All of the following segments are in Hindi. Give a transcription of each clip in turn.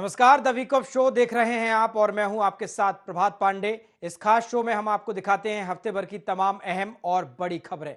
नमस्कार, द वीक ऑफ शो देख रहे हैं आप और मैं हूं आपके साथ प्रभात पांडे। इस खास शो में हम आपको दिखाते हैं हफ्ते भर की तमाम अहम और बड़ी खबरें।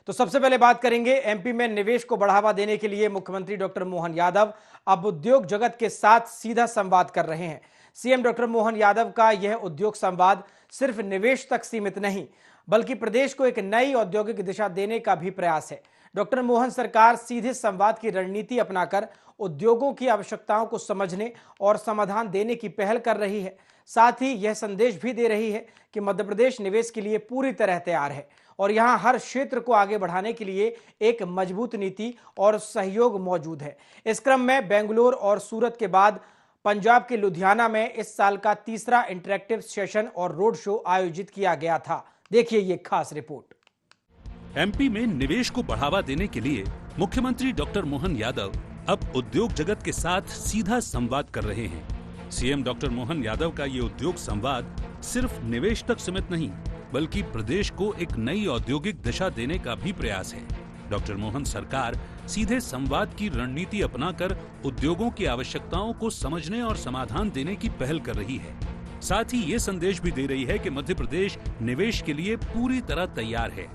तो सबसे पहले बात करेंगे एमपी में निवेश को बढ़ावा देने के लिए मुख्यमंत्री डॉक्टर मोहन यादव अब उद्योग जगत के साथ सीधा संवाद कर रहे हैं। सीएम डॉक्टर मोहन यादव का यह उद्योग संवाद सिर्फ निवेश तक सीमित नहीं बल्कि प्रदेश को एक नई औद्योगिक दिशा देने का भी प्रयास है। डॉक्टर मोहन सरकार सीधे संवाद की रणनीति अपनाकर उद्योगों की आवश्यकताओं को समझने और समाधान देने की पहल कर रही है। साथ ही यह संदेश भी दे रही है कि मध्य प्रदेश निवेश के लिए पूरी तरह तैयार है और यहां हर क्षेत्र को आगे बढ़ाने के लिए एक मजबूत नीति और सहयोग मौजूद है। इस क्रम में बेंगलुरु और सूरत के बाद पंजाब के लुधियाना में इस साल का तीसरा इंटरैक्टिव सेशन और रोड शो आयोजित किया गया था। देखिए ये खास रिपोर्ट। एमपी में निवेश को बढ़ावा देने के लिए मुख्यमंत्री डॉक्टर मोहन यादव अब उद्योग जगत के साथ सीधा संवाद कर रहे हैं। सीएम डॉक्टर मोहन यादव का ये उद्योग संवाद सिर्फ निवेश तक सीमित नहीं बल्कि प्रदेश को एक नई औद्योगिक दिशा देने का भी प्रयास है। डॉक्टर मोहन सरकार सीधे संवाद की रणनीति अपनाकर उद्योगों की आवश्यकताओं को समझने और समाधान देने की पहल कर रही है। साथ ही ये संदेश भी दे रही है कि मध्य प्रदेश निवेश के लिए पूरी तरह तैयार है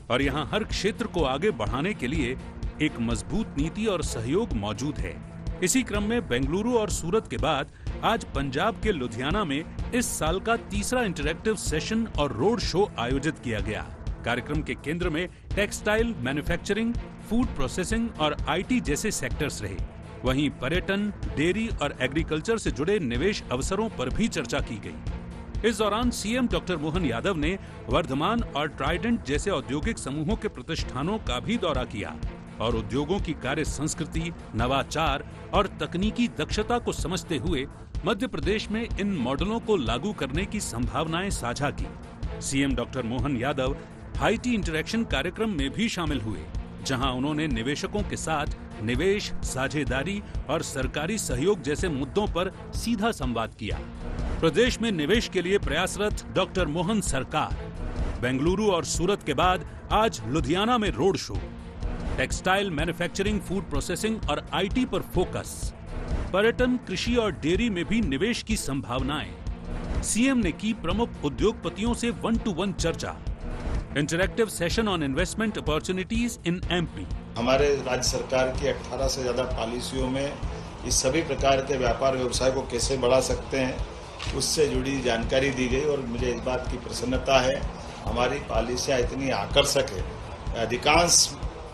और यहाँ हर क्षेत्र को आगे बढ़ाने के लिए एक मजबूत नीति और सहयोग मौजूद है। इसी क्रम में बेंगलुरु और सूरत के बाद आज पंजाब के लुधियाना में इस साल का तीसरा इंटरैक्टिव सेशन और रोड शो आयोजित किया गया। कार्यक्रम के केंद्र में टेक्सटाइल, मैन्युफैक्चरिंग, फूड प्रोसेसिंग और आईटी जैसे सेक्टर्स रहे। वहीं पर्यटन, डेयरी और एग्रीकल्चर से जुड़े निवेश अवसरों पर भी चर्चा की गई। इस दौरान सीएम डॉक्टर मोहन यादव ने वर्धमान और ट्राइडेंट जैसे औद्योगिक समूहों के प्रतिष्ठानों का भी दौरा किया और उद्योगों की कार्य संस्कृति, नवाचार और तकनीकी दक्षता को समझते हुए मध्य प्रदेश में इन मॉडलों को लागू करने की संभावनाएं साझा की। CM doctor Mohan Yadav हाईटी interaction कार्यक्रम में भी शामिल हुए, जहां उन्होंने निवेशकों के साथ निवेश, साझेदारी और सरकारी सहयोग जैसे मुद्दों पर सीधा संवाद किया। प्रदेश में निवेश के लिए प्रयासरत डॉक्टर मोहन सरकार बेंगलुरु और सूरत के बाद आज लुधियाना में road show, textile, manufacturing, food processing और आईटी पर फोकस, पर्यटन, कृषि और डेयरी में भी निवेश की संभावनाएं। सीएम ने की प्रमुख उद्योगपतियों से 1-to-1 चर्चा। Interactive session on investment opportunities in MP. हमारे राज्य सरकार की 18 से ज्यादा पॉलिसियों में इस सभी प्रकार के व्यापार व्यवसाय को कैसे बढ़ा सकते हैं उससे जुड़ी जानकारी दी गई और मुझे इस बात की प्रसन्नता है हमारी पॉलिसियां इतनी आकर्षक है। अधिकांश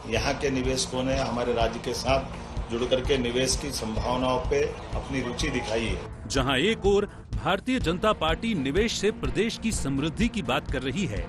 यहाँ के निवेशकों ने हमारे राज्य के साथ जुड़ करके निवेश की संभावनाओं पे अपनी रुचि दिखाई है। जहां एक ओर भारतीय जनता पार्टी निवेश से प्रदेश की समृद्धि की बात कर रही है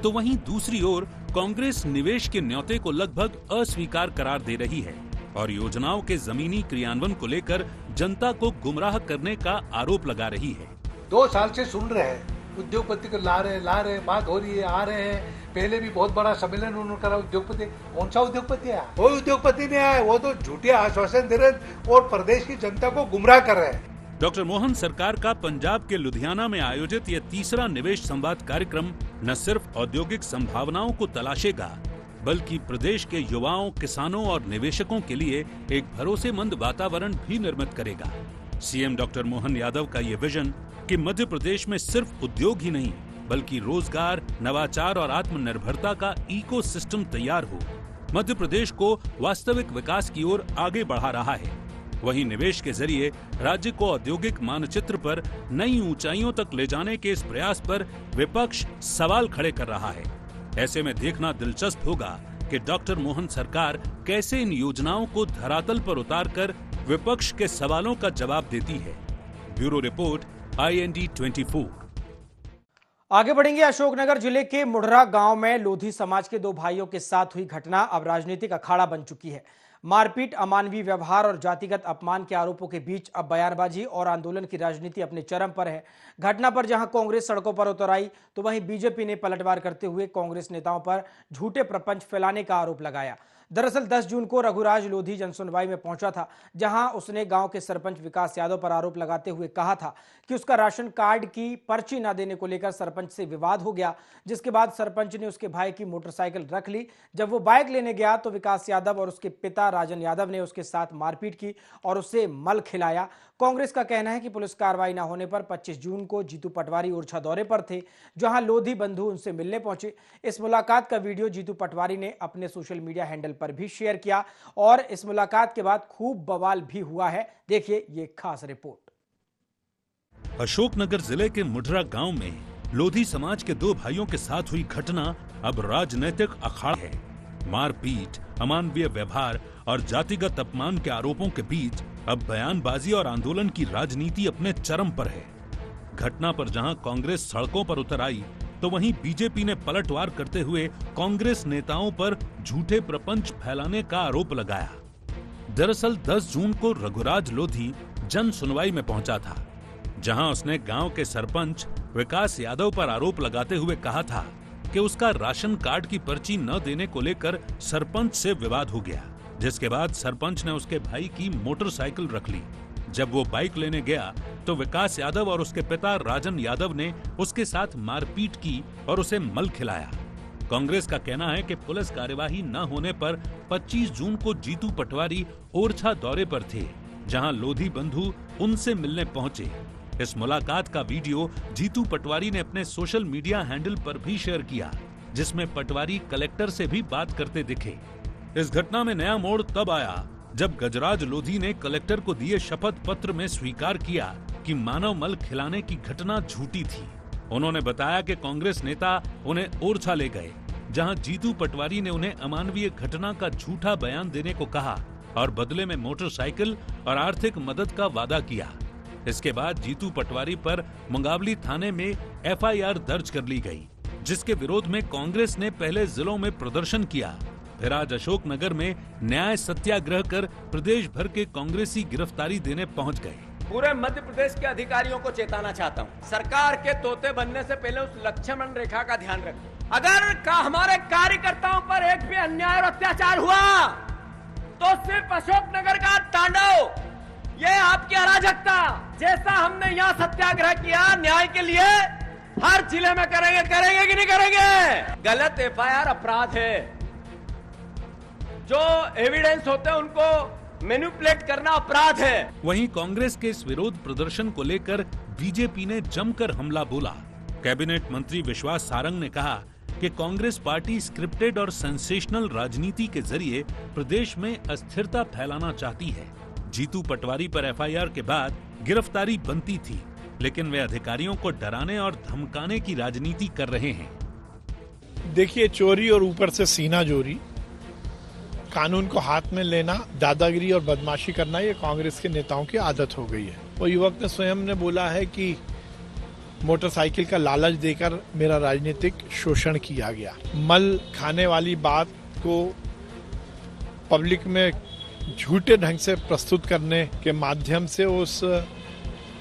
तो वहीं दूसरी ओर कांग्रेस निवेश के न्योते को लगभग अस्वीकार करार दे रही है और योजनाओं के जमीनी क्रियान्वयन को लेकर जनता को गुमराह करने का आरोप लगा रही है। 2 साल से सुन रहे हैं उद्योगपति को ला रहे बात हो रही है, आ रहे हैं। पहले भी बहुत बड़ा सम्मेलन उन्होंने करा। उद्योगपति कौन सा उद्योगपति आया? कोई उद्योगपति नहीं आया। वो तो झूठे आश्वासन दे रहे और प्रदेश की जनता को गुमराह कर रहे हैं। डॉक्टर मोहन सरकार का पंजाब के लुधियाना में आयोजित यह तीसरा निवेश संवाद कार्यक्रम न सिर्फ औद्योगिक संभावनाओं को तलाशेगा बल्कि प्रदेश के युवाओं, किसानों और निवेशकों के लिए एक भरोसेमंद वातावरण भी निर्मित करेगा। सीएम डॉक्टर मोहन यादव का ये विजन कि मध्य प्रदेश में सिर्फ उद्योग ही नहीं बल्कि रोजगार, नवाचार और आत्मनिर्भरता का इकोसिस्टम तैयार हो, मध्य प्रदेश को वास्तविक विकास की ओर आगे बढ़ा रहा है। वहीं निवेश के जरिए राज्य को औद्योगिक मानचित्र पर नई ऊंचाइयों तक ले जाने के इस प्रयास पर विपक्ष सवाल खड़े कर रहा है। ऐसे में देखना दिलचस्प होगा कि डॉक्टर मोहन सरकार कैसे इन योजनाओं को धरातल पर उतारकर विपक्ष के सवालों का जवाब देती है। Bureau report, IND 24। आगे बढ़ेंगे। अशोकनगर जिले के मुढ़रा गांव में लोधी समाज के 2 भाइयों के साथ हुई घटना अब राजनीतिक अखाड़ा बन चुकी है। मारपीट, अमानवीय व्यवहार और जातिगत अपमान के आरोपों के बीच अब बयानबाजी और आंदोलन की राजनीति अपने चरम पर है। घटना पर जहां कांग्रेस सड़कों पर उतर आई तो वहीं बीजेपी ने पलटवार करते हुए कांग्रेस नेताओं पर झूठे प्रपंच फैलाने का आरोप लगाया। दरअसल 10 जून को रघुराज लोधी जनसुनवाई में पहुंचा था, जहां उसने गांव के सरपंच विकास यादव पर आरोप लगाते हुए कहा था कि उसका राशन कार्ड की पर्ची न देने को लेकर सरपंच से विवाद हो गया, जिसके बाद सरपंच ने उसके भाई की मोटरसाइकिल रख ली। जब वो बाइक लेने गया तो विकास यादव और उसके पिता राजन यादव ने उसके साथ मारपीट की और उसे मल खिलाया। कांग्रेस का कहना है कि पुलिस कार्रवाई न होने पर 25 जून को जीतू पटवारी ओरछा दौरे पर थे, जहां लोधी बंधु उनसे मिलने पहुंचे। इस मुलाकात का वीडियो जीतू पटवारी ने अपने सोशल मीडिया हैंडल पर भी शेयर किया और इस मुलाकात के बाद खूब बवाल भी हुआ है। देखिए ये खास रिपोर्ट। अशोकनगर जिले के मुढरा गांव में लोधी समाज के 2 भाइयों के साथ हुई घटना अब राजनीतिक अखाड़ा है। मारपीट, अमानवीय व्यवहार और जातिगत अपमान के आरोपों के बीच अब बयानबाजी और आंदोलन की राजनीति अपने चरम पर है। घटना पर जहां कांग्रेस सड़कों पर उतर आई, तो वहीं बीजेपी ने पलटवार करते हुए कांग्रेस नेताओं पर झूठे प्रपंच फैलाने का आरोप लगाया। दरअसल 10 जून को रघुराज लोधी जन सुनवाई में पहुंचा था, जहां उसने गांव के सरपंच विकास यादव पर आरोप लगाते हुए कहा था कि उसका राशन कार्ड की पर्ची न देने को लेकर सरपंच से विवाद हो गया, जिसके बाद सरपंच ने उसके भाई की मोटरसाइकिल रख ली। जब वो बाइक लेने गया तो विकास यादव और उसके पिता राजन यादव ने उसके साथ मारपीट की और उसे मल खिलाया। कांग्रेस का कहना है कि पुलिस कार्यवाही न होने पर 25 जून को जीतू पटवारी ओरछा दौरे पर थे, जहां लोधी बंधु उनसे मिलने पहुंचे। इस मुलाकात का वीडियो जीतू पटवारी ने अपने सोशल मीडिया हैंडल पर भी शेयर किया, जिसमें पटवारी कलेक्टर से भी बात करते दिखे। इस घटना में नया मोड़ तब आया जब गजराज लोधी ने कलेक्टर को दिए शपथ पत्र में स्वीकार किया कि मानव मल खिलाने की घटना झूठी थी। उन्होंने बताया कि कांग्रेस नेता उन्हें ओरछा ले गए, जहां जीतू पटवारी ने उन्हें अमानवीय घटना का झूठा बयान देने को कहा और बदले में मोटरसाइकिल और आर्थिक मदद का वादा किया। इसके बाद जीतू पटवारी पर मुंगावली थाने में एफआईआर दर्ज कर ली गई, जिसके विरोध में कांग्रेस ने पहले जिलों में प्रदर्शन किया, फिर आज अशोकनगर में न्याय सत्याग्रह कर प्रदेश भर के कांग्रेसी गिरफ्तारी देने पहुंच गए। पूरे मध्य प्रदेश के अधिकारियों को चेताना चाहता हूं, सरकार के तोते बनने से पहले उस लक्ष्मण रेखा का ध्यान रखें। अगर हमारे कार्यकर्ताओं पर एक भी अन्याय और अत्याचार हुआ तो सिर्फ अशोकनगर का तांडव, ये आपकी अराजकता, जैसा हमने यहाँ सत्याग्रह किया न्याय के लिए, हर जिले में करेंगे कि नहीं करेंगे। गलत एफआईआर अपराध है, जो एविडेंस होते हैं उनको मैनिपुलेट करना अपराध है। वहीं कांग्रेस के इस विरोध प्रदर्शन को लेकर बीजेपी ने जमकर हमला बोला। कैबिनेट मंत्री विश्वास सारंग ने कहा कि कांग्रेस पार्टी स्क्रिप्टेड और सेंसेशनल राजनीति के जरिए प्रदेश में अस्थिरता फैलाना चाहती है। जीतू पटवारी पर एफआईआर के बाद गिरफ्तारी बनती थी, लेकिन वे अधिकारियों को डराने और धमकाने की राजनीति कर रहे हैं। देखिए, चोरी और ऊपर से सीना जोरी, कानून को हाथ में लेना, दादागिरी और बदमाशी करना, ये कांग्रेस के नेताओं की आदत हो गई है। वो युवक ने स्वयं ने बोला है कि मोटरसाइकिल का लालच देकर मेरा राजनीतिक शोषण किया गया। मल खाने वाली बात को पब्लिक में झूठे ढंग से प्रस्तुत करने के माध्यम से उस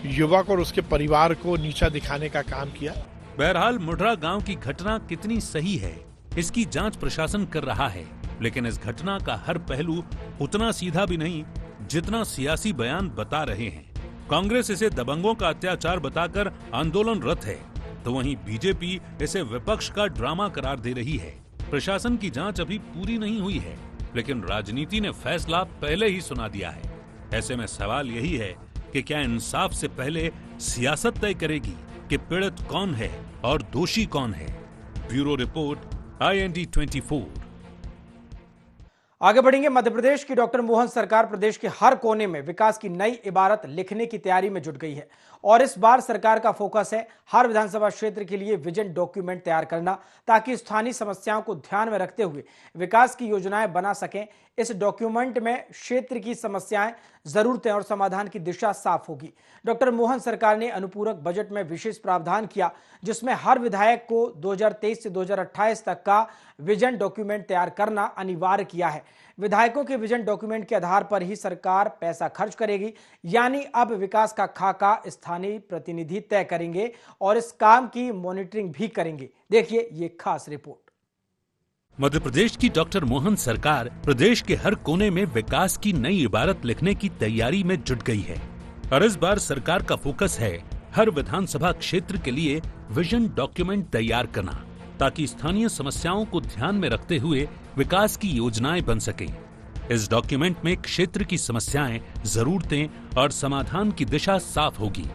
युवक और उसके परिवार को नीचा दिखाने का काम किया। बहरहाल मुढरा गांव की घटना कितनी सही है, इसकी जांच प्रशासन कर रहा है, लेकिन इस घटना का हर पहलू उतना सीधा भी नहीं जितना सियासी बयान बता रहे हैं। कांग्रेस इसे दबंगों का अत्याचार बताकर आंदोलनरत है, तो वहीं बीजेपी इसे विपक्ष का ड्रामा करार दे रही है। प्रशासन की जांच अभी पूरी नहीं हुई है, लेकिन राजनीति ने फैसला पहले ही सुना दिया है। ऐसे में सवाल यही है कि क्या इंसाफ से पहले सियासत तय करेगी कि पीड़ित कौन है और दोषी कौन है। Bureau report, IND 24। आगे बढ़ेंगे। मध्य प्रदेश की डॉक्टर मोहन सरकार प्रदेश के हर कोने में विकास की नई इबारत लिखने की तैयारी में जुट गई है और इस बार सरकार का फोकस है हर विधानसभा क्षेत्र के लिए विजन डॉक्यूमेंट तैयार करना, ताकि स्थानीय समस्याओं को ध्यान में रखते हुए विकास की योजनाएं बना सकें। इस डॉक्यूमेंट में क्षेत्र की समस्याएं, जरूरतें और समाधान की दिशा साफ होगी। डॉक्टर मोहन सरकार ने अनुपूरक बजट में विशेष प्रावधान किया, जिसमें हर विधायक को 2023 से 2028 तक का विजन डॉक्यूमेंट तैयार करना अनिवार्य किया है। विधायकों के विजन डॉक्यूमेंट के आधार पर ही सरकार पैसा खर्च करेगी, यानी अब विकास का खाका स्थानीय प्रतिनिधि तय करेंगे और इस काम की मॉनिटरिंग भी करेंगे। देखिए ये खास रिपोर्ट। मध्य प्रदेश की डॉक्टर मोहन सरकार प्रदेश के हर कोने में विकास की नई इबारत लिखने की तैयारी में जुट गई है और इस बार सरकार का फोकस है हर विधानसभा क्षेत्र के लिए विजन डॉक्यूमेंट तैयार करना, ताकि स्थानीय समस्याओं को ध्यान में रखते हुए विकास की योजनाएं बन सकें। इस डॉक्यूमेंट में क्षेत्र की समस्याएं, जरूरतें और समाधान की दिशा साफ होगी।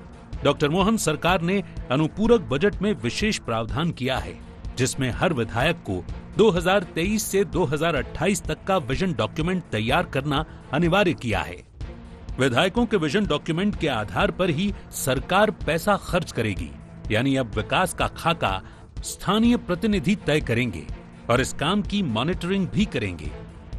डॉक्टर मोहन सरकार ने अनुपूरक बजट में विशेष प्रावधान किया है, जिसमें हर विधायक को 2023 से 2028 तक का विजन डॉक्यूमेंट तैयार करना अनिवार्य किया है। विधायकों के विजन डॉक्यूमेंट के आधार पर ही सरकार पैसा खर्च करेगी, यानी अब विकास का खाका स्थानीय प्रतिनिधि तय करेंगे और इस काम की मॉनिटरिंग भी करेंगे।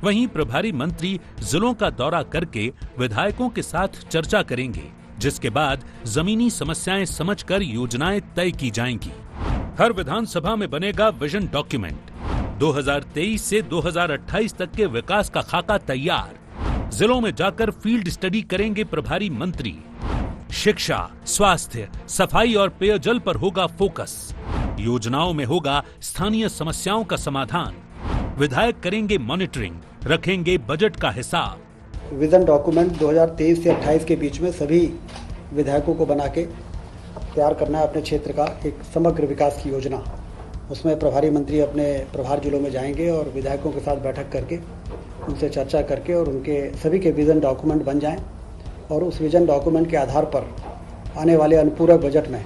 वहीं प्रभारी मंत्री जिलों का दौरा करके विधायकों के साथ चर्चा करेंगे, जिसके बाद जमीनी समस्याएं समझकर योजनाएं तय की जाएंगी। हर विधानसभा में बनेगा विजन डॉक्यूमेंट। 2023 से 2028 तक के विकास का खाका तैयार। जिलों में जाकर फील्ड स्टडी करेंगे प्रभारी मंत्री। शिक्षा, स्वास्थ्य, सफाई और पेयजल पर होगा फोकस। योजनाओं में होगा स्थानीय समस्याओं का समाधान। विधायक करेंगे मॉनिटरिंग, रखेंगे बजट का हिसाब। विजन डॉक्यूमेंट 2023 से 28 के बीच में सभी विधायकों को बना के तैयार करना है अपने क्षेत्र का एक समग्र विकास की योजना। उसमें प्रभारी मंत्री अपने प्रभार जिलों में जाएंगे और विधायकों के साथ बैठक करके उनसे चर्चा करके और उनके सभी के विजन डॉक्यूमेंट बन जाएं और उस विजन डॉक्यूमेंट के आधार पर आने वाले अनुपूरक बजट में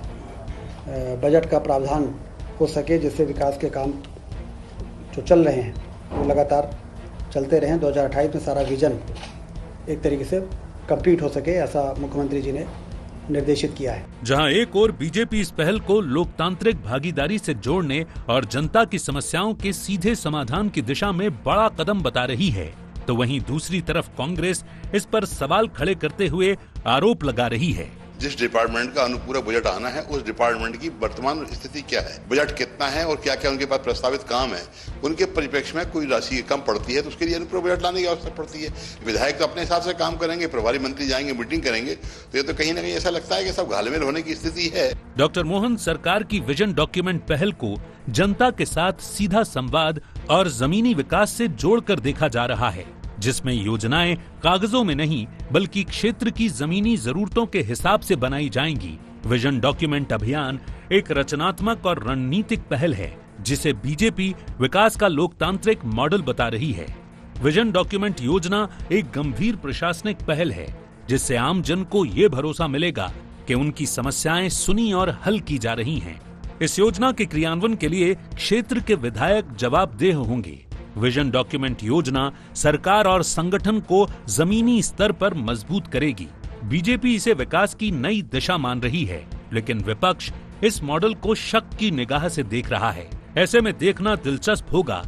बजट का प्रावधान हो सके, जिससे विकास के काम जो चल रहे हैं वो लगातार चलते रहें। 2028 में सारा विजन एक तरीके से कंप्लीट हो सके, ऐसा मुख्यमंत्री जी ने निर्देशित किया है। जहां एक ओर बीजेपी इस पहल को लोकतांत्रिक भागीदारी से जोड़ने और जनता की समस्याओं के सीधे समाधान की दिशा में बड़ा कदम बता रही है, तो वहीं दूसरी तरफ कांग्रेस इस पर सवाल खड़े करते हुए आरोप लगा रही है। जिस डिपार्टमेंट का अनुपूरक बजट आना है, उस डिपार्टमेंट की वर्तमान स्थिति क्या है, बजट कितना है और क्या क्या उनके पास प्रस्तावित काम है, उनके परिप्रेक्ष्य में कोई राशि कम पड़ती है तो उसके लिए अनुपूरक बजट लाने की आवश्यकता पड़ती है। विधायक तो अपने हिसाब से काम करेंगे, प्रभारी मंत्री जाएंगे, मीटिंग करेंगे, तो ये तो कहीं ना कहीं ऐसा लगता है कि सब घालमेल होने की स्थिति है। डॉक्टर मोहन सरकार की विजन डॉक्यूमेंट पहल को जनता के साथ सीधा संवाद और जमीनी विकास से जोड़कर देखा जा रहा है, जिसमें योजनाएं कागजों में नहीं बल्कि क्षेत्र की जमीनी जरूरतों के हिसाब से बनाई जाएंगी। विजन डॉक्यूमेंट अभियान एक रचनात्मक और रणनीतिक पहल है, जिसे बीजेपी विकास का लोकतांत्रिक मॉडल बता रही है। विजन डॉक्यूमेंट योजना एक गंभीर प्रशासनिक पहल है, जिससे आम जन को ये भरोसा मिलेगा कि उनकी समस्याएं सुनी और हल की जा रही हैं। इस योजना के क्रियान्वयन के लिए क्षेत्र के विधायक जवाबदेह होंगे। विजन डॉक्यूमेंट योजना सरकार और संगठन को जमीनी स्तर पर मजबूत करेगी। बीजेपी इसे विकास की नई दिशा मान रही है, लेकिन विपक्ष इस मॉडल को शक की निगाह से देख रहा है। ऐसे में देखना दिलचस्प होगा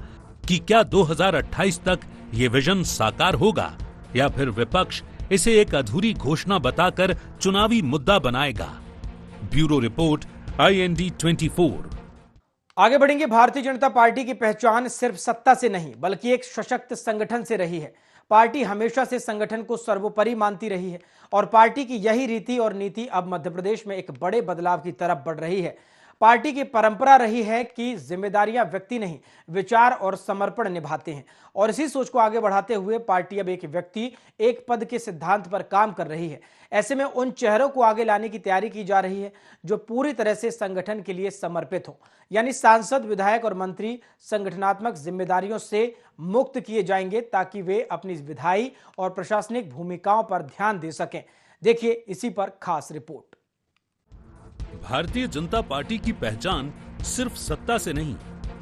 कि क्या 2028 तक ये विजन साकार होगा या फिर विपक्ष इसे एक अधूरी घोषणा बताकर चुनावी मुद्दा बनाएगा। Bureau report, IND 24। आगे बढ़ेंगे। भारतीय जनता पार्टी की पहचान सिर्फ सत्ता से नहीं बल्कि एक सशक्त संगठन से रही है। पार्टी हमेशा से संगठन को सर्वोपरि मानती रही है और पार्टी की यही रीति और नीति अब मध्य प्रदेश में एक बड़े बदलाव की तरफ बढ़ रही है। पार्टी की परंपरा रही है कि जिम्मेदारियां व्यक्ति नहीं, विचार और समर्पण निभाते हैं और इसी सोच को आगे बढ़ाते हुए पार्टी अब एक व्यक्ति एक पद के सिद्धांत पर काम कर रही है। ऐसे में उन चेहरों को आगे लाने की तैयारी की जा रही है जो पूरी तरह से संगठन के लिए समर्पित हो, यानी सांसद, विधायक और मंत्री संगठनात्मक जिम्मेदारियों से मुक्त किए जाएंगे ताकि वे अपनी विधायी और प्रशासनिक भूमिकाओं पर ध्यान दे सकें। देखिए इसी पर खास रिपोर्ट। भारतीय जनता पार्टी की पहचान सिर्फ सत्ता से नहीं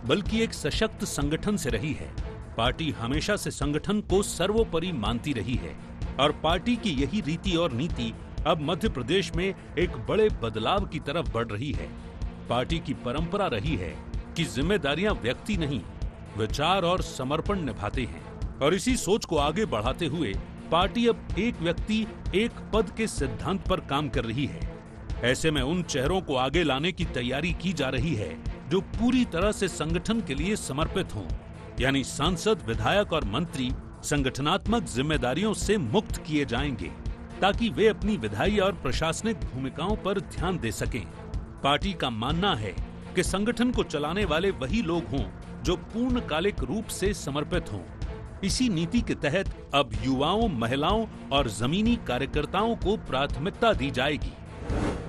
बल्कि एक सशक्त संगठन से रही है। पार्टी हमेशा से संगठन को सर्वोपरि मानती रही है और पार्टी की यही रीति और नीति अब मध्य प्रदेश में एक बड़े बदलाव की तरफ बढ़ रही है। पार्टी की परंपरा रही है कि जिम्मेदारियां व्यक्ति नहीं, विचार और समर्पण निभाते हैं और इसी सोच को आगे बढ़ाते हुए पार्टी अब एक व्यक्ति एक पद के सिद्धांत पर काम कर रही है। ऐसे में उन चेहरों को आगे लाने की तैयारी की जा रही है जो पूरी तरह से संगठन के लिए समर्पित हों, यानी सांसद, विधायक और मंत्री संगठनात्मक जिम्मेदारियों से मुक्त किए जाएंगे ताकि वे अपनी विधायी और प्रशासनिक भूमिकाओं पर ध्यान दे सकें। पार्टी का मानना है कि संगठन को चलाने वाले वही लोग हों जो पूर्णकालिक रूप से समर्पित हों। इसी नीति के तहत अब युवाओं, महिलाओं और जमीनी कार्यकर्ताओं को प्राथमिकता दी जाएगी।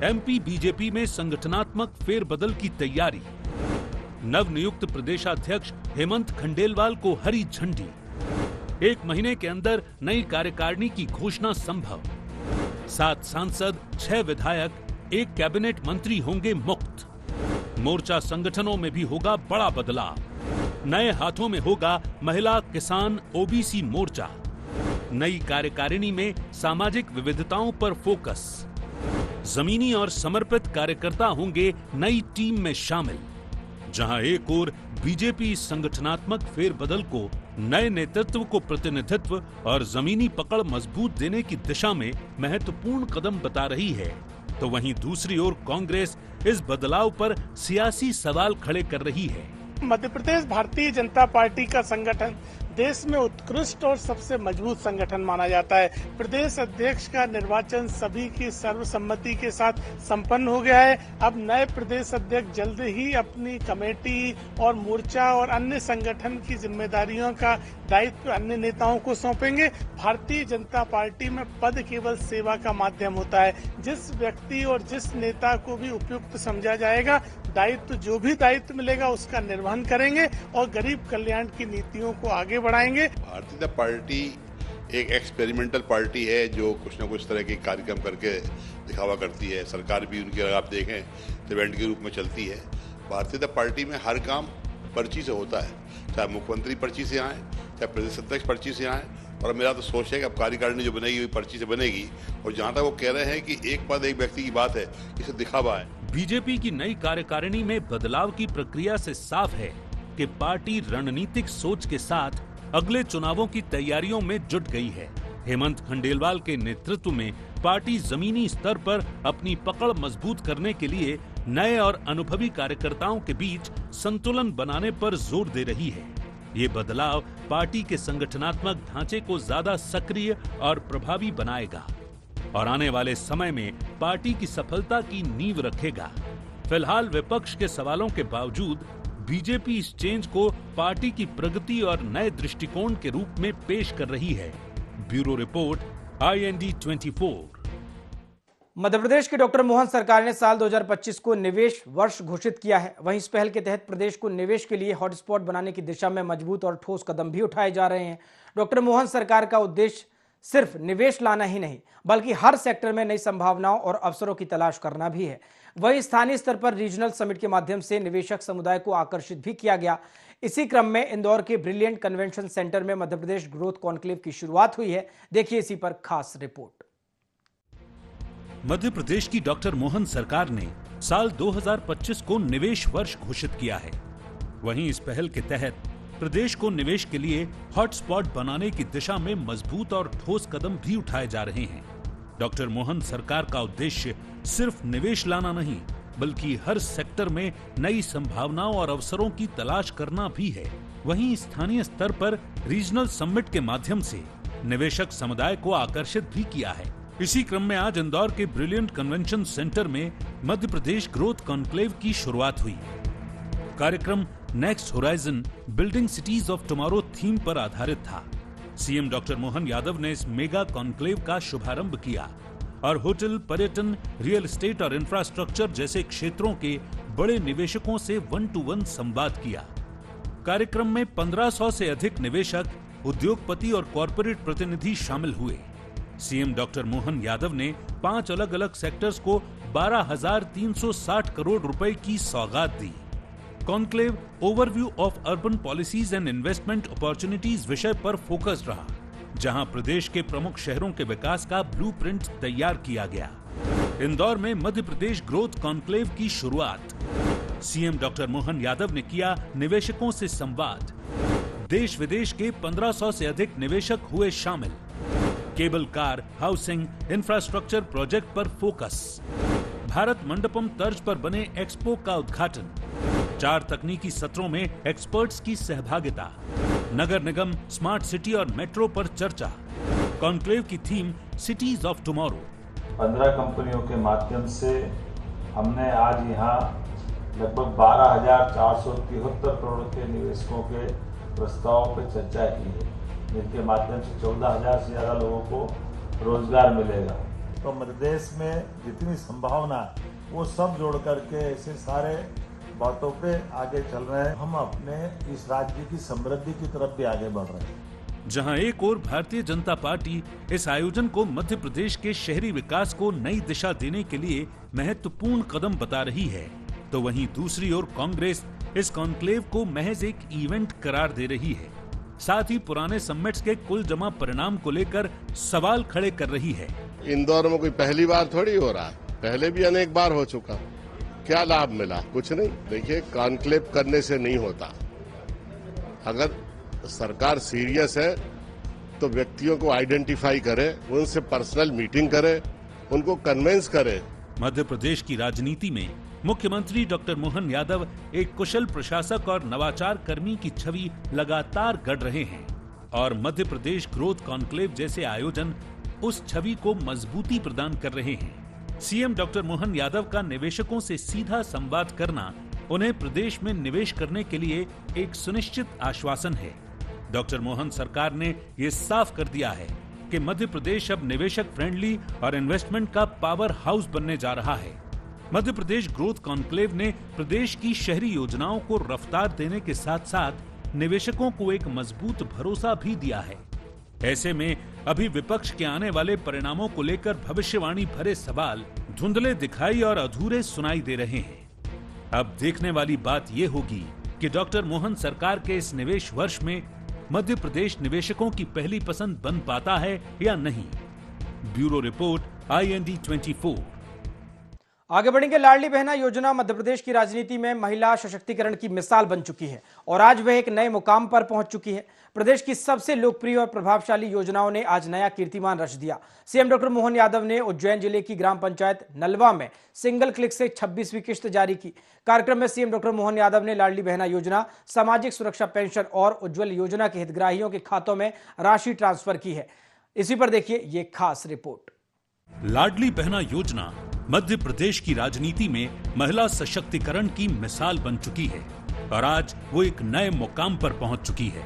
एमपी बीजेपी में संगठनात्मक फेरबदल की तैयारी। नवनियुक्त प्रदेशाध्यक्ष हेमंत खंडेलवाल को हरी झंडी। 1 महीने के अंदर नई कार्यकारिणी की घोषणा संभव। 7 सांसद, 6 विधायक, 1 कैबिनेट मंत्री होंगे मुक्त। मोर्चा संगठनों में भी होगा बड़ा बदलाव। नए हाथों में होगा महिला, किसान, ओबीसी मोर्चा। नई कार्यकारिणी में सामाजिक विविधताओं पर फोकस। जमीनी और समर्पित कार्यकर्ता होंगे नई टीम में शामिल। जहां एक ओर बीजेपी संगठनात्मक फेरबदल को, नए नेतृत्व को प्रतिनिधित्व और जमीनी पकड़ मजबूत देने की दिशा में महत्वपूर्ण कदम बता रही है, तो वहीं दूसरी ओर कांग्रेस इस बदलाव पर सियासी सवाल खड़े कर रही है। मध्य प्रदेश भारतीय जनता पार्टी का संगठन देश में उत्कृष्ट और सबसे मजबूत संगठन माना जाता है। प्रदेश अध्यक्ष का निर्वाचन सभी की सर्वसम्मति के साथ संपन्न हो गया है। अब नए प्रदेश अध्यक्ष जल्द ही अपनी कमेटी और मोर्चा और अन्य संगठन की जिम्मेदारियों का दायित्व अन्य नेताओं को सौंपेंगे। भारतीय जनता पार्टी में पद केवल सेवा का माध्यम होता है। जिस व्यक्ति और जिस नेता को भी उपयुक्त समझा जाएगा, दायित्व जो भी दायित्व मिलेगा उसका निर्वहन करेंगे और गरीब कल्याण की नीतियों को आगे बढ़ाएंगे। भारतीय जनता पार्टी एक एक्सपेरिमेंटल पार्टी है जो कुछ न कुछ तरह के कार्यक्रम करके दिखावा करती है। सरकार भी उनकी, अगर आप देखें तो इवेंट के रूप में चलती है। भारतीय जनता पार्टी में हर काम पर्ची से होता है, चाहे मुख्यमंत्री पर्ची से आए, चाहे प्रदेश अध्यक्ष पर्ची से आए। और मेरा तो सोच है कि अब कार्यकारिणी जो बनेगी वो पर्ची से बनेगी। और जहां तक वो कह रहे हैं कि एक पद एक व्यक्ति की बात है, इसे दिखावा है। बीजेपी की नई कार्यकारिणी में बदलाव की प्रक्रिया से साफ है कि पार्टी रणनीतिक सोच के साथ अगले चुनावों की तैयारियों में जुट गई है। हेमंत खंडेलवाल के नेतृत्व में पार्टी जमीनी स्तर पर अपनी पकड़ मजबूत करने के लिए नए और अनुभवी कार्यकर्ताओं के बीच संतुलन बनाने पर जोर दे रही है। ये बदलाव पार्टी के संगठनात्मक ढांचे को ज्यादा सक्रिय और प्रभावी बनाएगा और आने वाले समय में पार्टी की सफलता की नींव रखेगा। फिलहाल विपक्ष के सवालों के बावजूद बीजेपी इस चेंज को पार्टी की प्रगति और नए दृष्टिकोण के रूप में पेश कर रही है। Bureau report, IND 24। Madhya Pradesh के डॉक्टर मोहन सरकार ने साल 2025 को निवेश वर्ष घोषित किया है। वहीं इस पहल के तहत प्रदेश को निवेश के लिए हॉटस्पॉट बनाने की दिशा में मजबूत और ठोस कदम भी उठाए जा रहे हैं। डॉक्टर मोहन सरकार का उद्देश्य सिर्फ निवेश लाना ही नहीं, बल्कि हर सेक्टर में नई संभावनाओं और अवसरों की तलाश करना भी है। वहीं स्थानीय स्तर पर रीजनल समिट के माध्यम से निवेशक समुदाय को आकर्षित भी किया गया। इसी क्रम में इंदौर के ब्रिलियंट कन्वेंशन सेंटर में मध्य प्रदेश ग्रोथ कॉन्क्लेव की शुरुआत हुई है। देखिए इसी पर खास रिपोर्ट। मध्य प्रदेश की डॉक्टर मोहन सरकार ने साल 2025 को निवेश वर्ष घोषित किया है। वहीं इस पहल के तहत प्रदेश को निवेश के लिए हॉटस्पॉट बनाने की दिशा में मजबूत और ठोस कदम भी उठाए जा रहे हैं। डॉक्टर मोहन सरकार का उद्देश्य सिर्फ निवेश लाना नहीं, बल्कि हर सेक्टर में नई संभावनाओं और अवसरों की तलाश करना भी है। वहीं स्थानीय स्तर पर रीजनल समिट के माध्यम से निवेशक समुदाय को आकर्षित भी किया है। इसी क्रम में आज इंदौर के ब्रिलियंट कन्वेंशन सेंटर में मध्य प्रदेश ग्रोथ कॉन्क्लेव की शुरुआत हुई। कार्यक्रम next horizon building cities of tomorrow theme पर आधारित था। सीएम डॉक्टर मोहन यादव ने इस मेगा कॉन्क्लेव का शुभारंभ किया और होटल, पर्यटन, रियल एस्टेट और इंफ्रास्ट्रक्चर जैसे क्षेत्रों के बड़े निवेशकों से 1-to-1 संवाद किया। कार्यक्रम में 1500 से अधिक निवेशक, उद्योगपति और कॉरपोरेट प्रतिनिधि शामिल हुए। सीएम डॉक्टर मोहन यादव ने 5 अलग अलग सेक्टर्स को 12,360 करोड़ रुपए की सौगात दी। Conclave overview of urban policies and investment opportunities विषय पर फोकस रहा, जहां प्रदेश के प्रमुख शहरों के विकास का ब्लूप्रिंट तैयार किया गया। इंदौर में मध्य प्रदेश ग्रोथ कॉन्क्लेव की शुरुआत। सीएम डॉक्टर मोहन यादव ने किया निवेशकों से संवाद। देश विदेश के 1500 से अधिक निवेशक हुए शामिल। Cable car, housing, infrastructure project पर फोकस। भारत मंडपम तर्ज पर बने एक्सपो का उद्घाटन। 4 तकनीकी सत्रों में एक्सपर्ट्स की सहभागिता। नगर निगम, स्मार्ट सिटी और मेट्रो पर चर्चा। कॉन्क्लेव की थीम सिटीज ऑफ टुमारो। 15 कंपनियों के माध्यम से हमने आज यहाँ लगभग 12,473 करोड़ के निवेशकों के प्रस्तावों पर चर्चा की है, जिनके माध्यम से 14,000 से ज़्यादा लोगों को रोजगार मिलेगा। तो मध्य प्रदेश में जितनी संभावना है वो सब जोड़ करके ऐसे सारे बातों पे आगे चल रहे हैं। हम अपने इस राज्य की समृद्धि की तरफ भी आगे बढ़ रहे हैं। जहां एक ओर भारतीय जनता पार्टी इस आयोजन को मध्य प्रदेश के शहरी विकास को नई दिशा देने के लिए महत्वपूर्ण कदम बता रही है, तो वहीं दूसरी ओर कांग्रेस इस कॉन्क्लेव को महज एक इवेंट करार दे रही है। साथ ही पुराने समिट्स के कुल जमा परिणाम को लेकर सवाल खड़े कर रही है। इंदौर में कोई पहली बार थोड़ी हो रहा है, पहले भी अनेक बार हो चुका। क्या लाभ मिला? कुछ नहीं। देखिए, कॉन्क्लेव करने से नहीं होता। अगर सरकार सीरियस है तो व्यक्तियों को आइडेंटिफाई करे, उनसे पर्सनल मीटिंग करे, उनको कन्विंस करे। मध्य प्रदेश की राजनीति में मुख्यमंत्री डॉक्टर मोहन यादव एक कुशल प्रशासक और नवाचार कर्मी की छवि लगातार गढ़ रहे हैं और मध्य प्रदेश ग्रोथ कॉन्क्लेव जैसे आयोजन उस छवि को मजबूती प्रदान कर रहे हैं। सीएम डॉक्टर मोहन यादव का निवेशकों से सीधा संवाद करना उन्हें प्रदेश में निवेश करने के लिए एक सुनिश्चित आश्वासन है। डॉक्टर मोहन सरकार ने ये साफ कर दिया है कि मध्य प्रदेश अब निवेशक फ्रेंडली और इन्वेस्टमेंट का पावर हाउस बनने जा रहा है। मध्य प्रदेश ग्रोथ कॉन्क्लेव ने प्रदेश की शहरी योजनाओं को रफ्तार देने के साथ साथ निवेशकों को एक मजबूत भरोसा भी दिया है। ऐसे में अभी विपक्ष के आने वाले परिणामों को लेकर भविष्यवाणी भरे सवाल धुंधले दिखाई और अधूरे सुनाई दे रहे हैं। अब देखने वाली बात ये होगी कि डॉक्टर मोहन सरकार के इस निवेश वर्ष में मध्य प्रदेश निवेशकों की पहली पसंद बन पाता है या नहीं। Bureau report, IND 24। आगे बढ़ेंगे। लाडली बहना योजना मध्य प्रदेश की राजनीति में महिला सशक्तिकरण की मिसाल बन चुकी है और आज वह एक नए मुकाम पर पहुंच चुकी है। प्रदेश की सबसे लोकप्रिय और प्रभावशाली योजनाओं ने आज नया कीर्तिमान रच दिया। सीएम डॉक्टर मोहन यादव ने उज्जैन जिले की ग्राम पंचायत नलवा में सिंगल क्लिक से 26वीं किस्त जारी की। कार्यक्रम में सीएम डॉक्टर मोहन यादव ने लाडली बहना योजना, सामाजिक सुरक्षा पेंशन और उज्ज्वल योजना के हितग्राहियों के खातों में राशि ट्रांसफर की है। इसी पर देखिए ये खास रिपोर्ट। लाडली बहना योजना मध्य प्रदेश की राजनीति में महिला सशक्तिकरण की मिसाल बन चुकी है और आज वो एक नए मुकाम पर पहुंच चुकी है।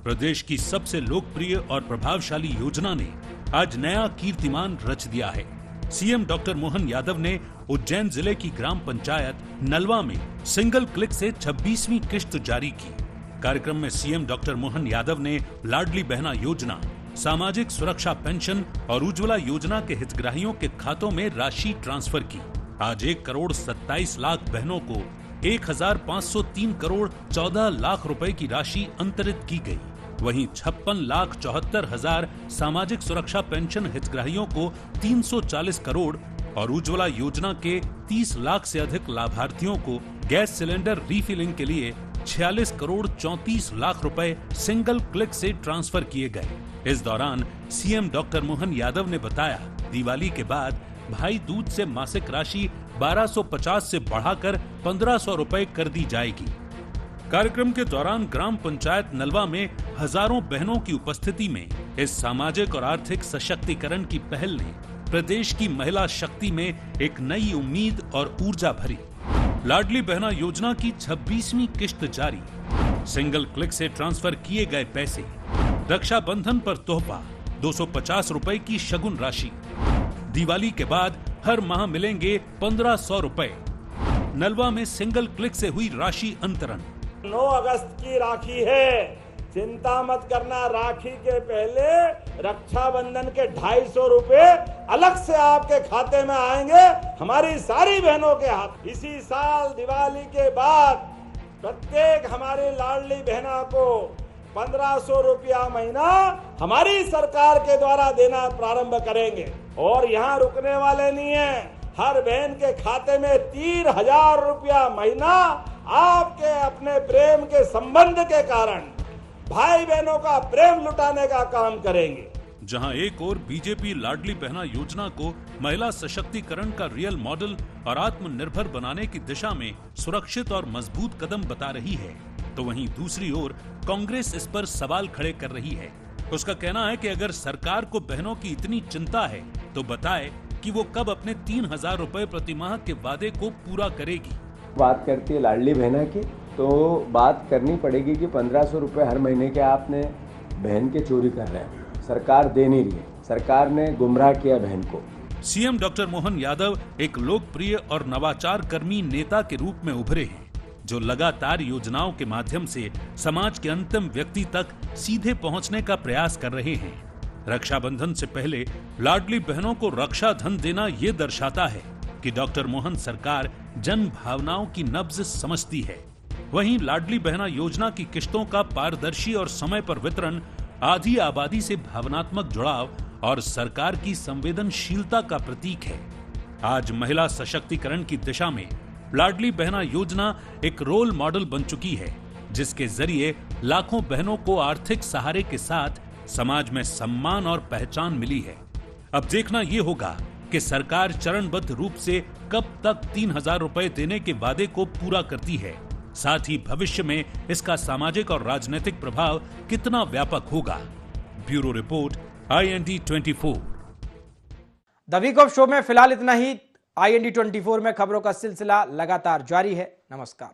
प्रदेश की सबसे लोकप्रिय और प्रभावशाली योजना ने आज नया कीर्तिमान रच दिया है। सीएम डॉक्टर मोहन यादव ने उज्जैन जिले की ग्राम पंचायत नलवा में सिंगल क्लिक से 26वीं किस्त जारी की। कार्यक्रम में सीएम डॉक्टर मोहन यादव ने लाडली बहना योजना, सामाजिक सुरक्षा पेंशन और उज्ज्वला योजना के हितग्राहियों के खातों में राशि ट्रांसफर की। आज 1,27 लाख बहनों को 1,503 करोड़ 14 लाख रुपए की राशि अंतरित की गई। वहीं 56,74,000 सामाजिक सुरक्षा पेंशन हितग्राहियों को 340 करोड़ और उज्ज्वला योजना के 30 लाख से अधिक लाभार्थियों को गैस सिलेंडर रीफिलिंग के लिए 46 करोड़ 34 लाख रुपए सिंगल क्लिक से ट्रांसफर किए गए। इस दौरान सीएम डॉक्टर मोहन यादव ने बताया, दिवाली के बाद भाई दूज से मासिक राशि 1250 से बढ़ाकर 1500 रुपए कर दी जाएगी। कार्यक्रम के दौरान ग्राम पंचायत नलवा में हजारों बहनों की उपस्थिति में इस सामाजिक और आर्थिक सशक्तिकरण की पहल ने प्रदेश की महिला शक्ति में एक नई उम्मीद और ऊर्जा भरी। लाडली बहना योजना की 26वीं किस्त जारी, सिंगल क्लिक से ट्रांसफर किए गए पैसे, रक्षाबंधन पर तोहफा 250 रुपए की शगुन राशि, दिवाली के बाद हर माह मिलेंगे 1500 रुपए। नलवा में सिंगल क्लिक से हुई राशि अंतरण। 9 अगस्त की राखी है, चिंता मत करना, राखी के पहले रक्षाबंधन के 250 रुपए अलग से आपके खाते में आएंगे, हमारी सारी बहनों के हाथ। इसी साल दिवाली के बाद प्रत्येक हमारी लाडली बहना को 1500 रुपया महीना हमारी सरकार के द्वारा देना प्रारंभ करेंगे। और यहाँ रुकने वाले नहीं है, हर बहन के खाते में 3000 रुपया महीना आपके अपने प्रेम के संबंध के कारण भाई बहनों का प्रेम लुटाने का काम करेंगे। जहां एक ओर बीजेपी लाडली बहना योजना को महिला सशक्तिकरण का रियल मॉडल और आत्मनिर्भर बनाने की दिशा में सुरक्षित और मजबूत कदम बता रही है, तो वहीं दूसरी ओर कांग्रेस इस पर सवाल खड़े कर रही है। उसका कहना है कि अगर सरकार को बहनों की इतनी चिंता है तो बताए कि वो कब अपने 3000 रुपए प्रति माह के वादे को पूरा करेगी। बात करती है लाडली बहना की, तो बात करनी पड़ेगी कि 1500 रुपये हर महीने के आपने बहन के चोरी कर रहे हैं, सरकार दे नहीं रही है, सरकार ने गुमराह किया बहन को। सीएम डॉक्टर मोहन यादव एक लोकप्रिय और नवाचार कर्मी नेता के रूप में उभरे हैं, जो लगातार योजनाओं के माध्यम से समाज के अंतिम व्यक्ति तक सीधे पहुंचने का प्रयास कर रहे हैं। रक्षाबंधन से पहले लाडली बहनों को रक्षा धन देना ये दर्शाता है कि डॉक्टर मोहन सरकार जन भावनाओं की नब्ज समझती है। वहीं लाडली बहना योजना की किश्तों का पारदर्शी और समय पर वितरण आधी आबादी से भावनात्मक जुड़ाव और सरकार की संवेदनशीलता का प्रतीक है। आज महिला सशक्तिकरण की दिशा में लाडली बहना योजना एक रोल मॉडल बन चुकी है, जिसके जरिए लाखों बहनों को आर्थिक सहारे के साथ समाज में सम्मान और पहचान मिली है। अब देखना यह होगा कि सरकार चरणबद्ध रूप से कब तक 3000 रुपए देने के वादे को पूरा करती है, साथ ही भविष्य में इसका सामाजिक और राजनीतिक प्रभाव कितना व्यापक होगा। Bureau report, IND 24। The week of show में फिलहाल इतना ही। IND 24 में खबरों का सिलसिला लगातार जारी है। नमस्कार।